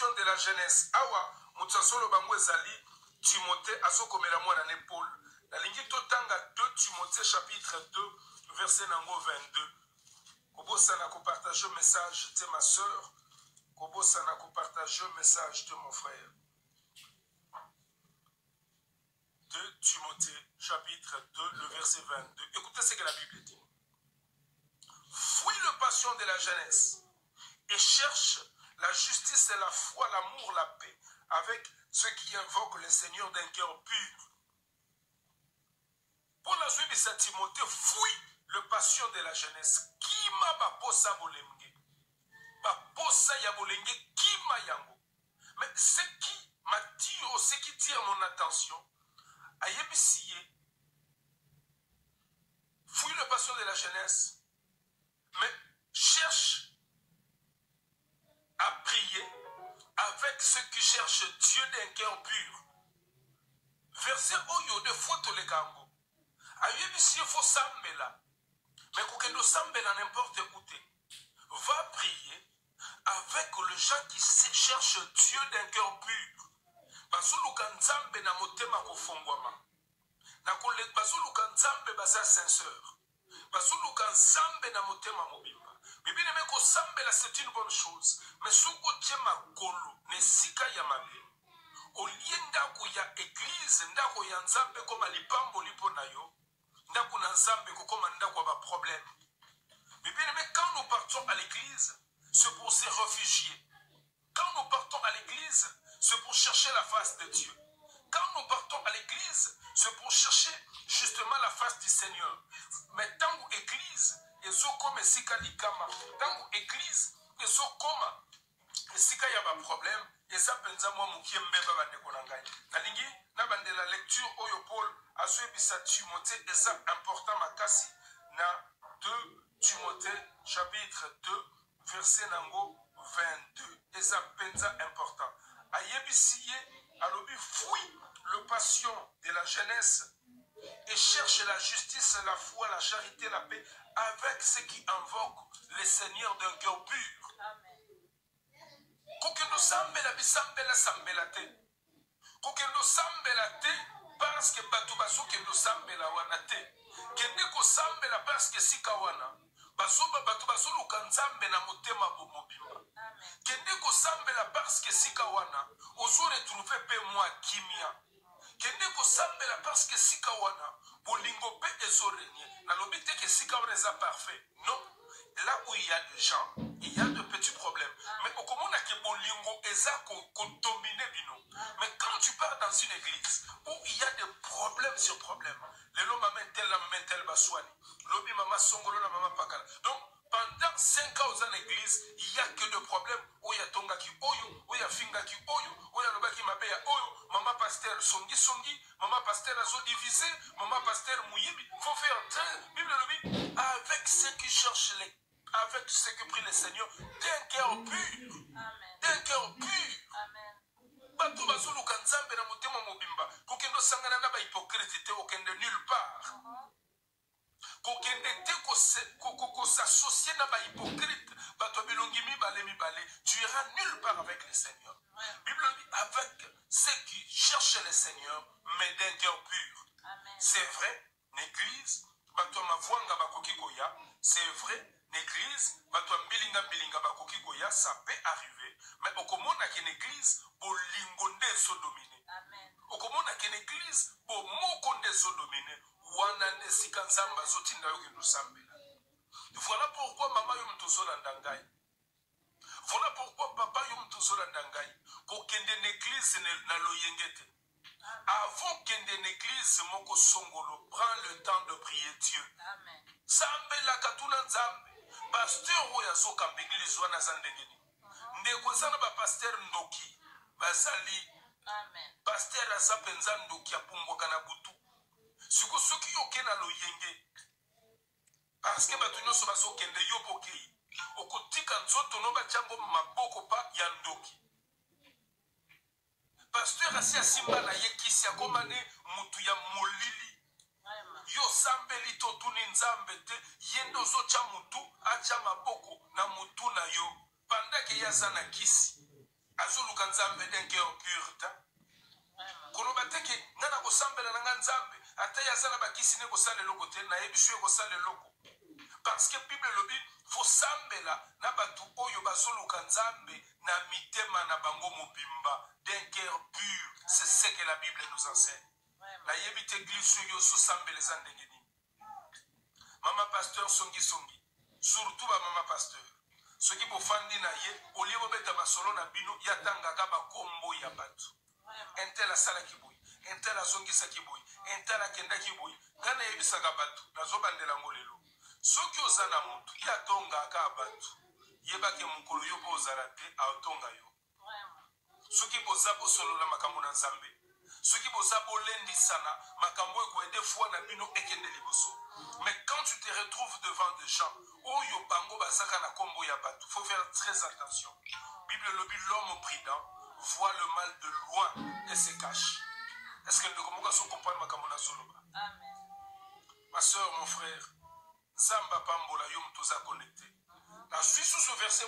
passion de la jeunesse. Awa, mutasolo bango ezali Timothée azokomela mwana ne Paul. La ligne totanga 2 Timothée chapitre 2 verset nango 22. Kobosana ko partager un message de ma sœur. Kobosana ko partager un message de mon frère. 2 Timothée chapitre 2 le verset 22. Écoutez ce que la Bible dit. Fuis le passion de la jeunesse et cherche la justice et la foi, l'amour, la paix avec ceux qui invoquent le Seigneur d'un cœur pur. Pour la suite de Timothée, fuis le passion de la jeunesse. Qui m'a baposa bolenge? Baposa ya bolenge qui m'a yango? Mais ce qui m'attire, ce qui tire mon attention, ayebisiye, fuis le passion de la jeunesse, mais cherche à prier avec ceux qui cherchent Dieu d'un cœur pur. Verset oyo de photo le kango. Ayebisi faut sambela. Mais kokendo sambela n'importe où. Va prier avec les gens qui cherchent Dieu d'un cœur pur. Basuluka nzambe na motema kofongwama. Basuluka nzambe baza sincère. Basuluka nzambe na motema mobimba. Bibi neme ko sambela c'est une bonne chose. Mais suko tiema golo ne sika ya mabe. Olie ndako ya église, ndako ya nzambe koma lipambo lipo na yo. Ndako na nzambe koma ndako ba problème. Bibi neme quand nous partons à l'église, c'est pour se réfugier. Quand nous partons à l'église, c'est pour chercher la face de Dieu. Quand nous partons à l'église, c'est pour chercher justement la face du Seigneur. Mais tant que l'église, ils ont comme sika likama. Tant que l'église, ils ont comme sika y a un problème. Ils ont pensé moi mukie mbeba bande konangai. Nalingi na bande la lecture oyo Paul a joué bisa Timothée est important makasi na 2 Timothée chapitre 2 verset nango 22. Eza penza important. Ayebisiye alobi fuis le passion de la jeunesse et cherche la justice, la foi, la charité, la paix avec ceux qui invoquent le Seigneur d'un cœur pur. Kokendo sambela bisambela sambela te. Kokendo sambela te parce que batu baso kendo sambela wana te. Kende ko sambela parce que sika wana. Basoba batu baso lukanzambe na motema bomobimba. Kende ko sambela parce que sika wana. Ozo retrouver pe moi kimia. Kende ko sambela parce que sika wana. Bolingo pe ezorenye. Na lobite que sika wana est parfait. Non. Là où il y a des gens, il y a de petits problèmes. Mais au comment on a que bolingo eza ko dominer bino. Mais quand tu pars dans une église où il y a des problèmes sur problèmes, les lots m'amènent tel baswani. Lobi mama songolo la mama pakala. Donc pendant 5 ans dans l'église, il n'y a que de problèmes. Où il y a tonga ki oyo, où il y a finga ki oyo, où il y a loba ki mabeya oyo, maman pasteur songi, maman pasteur azo divisé, maman pasteur mouyibi. Il faut faire très, Bible lobi, avec ceux qui cherchent avec ceux qui prient le Seigneur d'un cœur pur. D'un cœur pur. Bato bazulu kanzambe na motema mobimba. Kokendo sangana na ba hypocrite te okende nulle part. Kokende te ko s'associer na ba hypocrite. Bato bilongi mibale. Tu iras nulle part avec le Seigneur. Bible dit avec ceux qui cherchent le Seigneur mais d'un cœur pur. C'est vrai, l'église, bato mavwanga bakoki koya, c'est vrai. L'église, ça peut arriver, mais au commun a une église, pour l'ingonde so dominé. Au commun a une église, pour mokonde so dominé. Wanane sikanzamba zotinda yoke nous sambela. Voilà pourquoi maman yom tozola ndangai. Voilà pourquoi papa yom tozola ndangai. Pour qu'il y ait une église na loyengete. Avant qu'il y ait une église, moko songolo, prends le temps de prier Dieu. Sambela katuna nzambe. Pasteur oya zoka l'église wana zandengeni. Ndeko zana ba pasteur ndoki bazali. Pasteur azapenza ndoki apumbo kana butu. Siko soki yoke na loyenge. Parce que batu nyonso bazokende yo pokei. Okotika nzoto no bachango maboko pa ya ndoki. Pasteur asi asimba na ye kisi akomane mutu ya molili. Yo sambeli totuni nzambe te yendo zo cha mutu acha maboko na mutu na yo pandake yaza na kisi azuluka nzambe d'un cœur pur ta koloba teke ngana kosambela na nga nzambe ata yazana bakisi ne kosala eloko te nayebi so kosala eloko parce que Bible lobi faut sambela na batu oyo bazoluka nzambe na mitema na bango mobimba d'un cœur pur. C'est ce que la Bible nous enseigne. La yebite église yo so sambela za ndenge nini. Mama pasteur songi surtout ba mama pasteur soki bofandi na ye olie bobeta basolo na bino yatangaka bakombo ya batu entel asalaki boye entel azongisaki boye entel akendaki boye nga nayebisaka batu nazobandela ngo lelo soki oza na motu ye atongaka batu yebake mokolo yo mpo ozala te aotonga yo soki boza bosolola makambo na nzambe soki boza bolendisana makambo ekoyede fois na bino ekende liboso. Mais quand tu te retrouves devant des gens oyo bango bazaka na kombo ya batu, faut faire très attention. Bible lobi l'homme prudent voit le mal de loin et se cache. Est-ce que nous pouvons comprendre makambo na zoloba? Amen. Ma soeur, mon frère, Zamba Pambola Yom Toza connecté. Je suis sous ce verset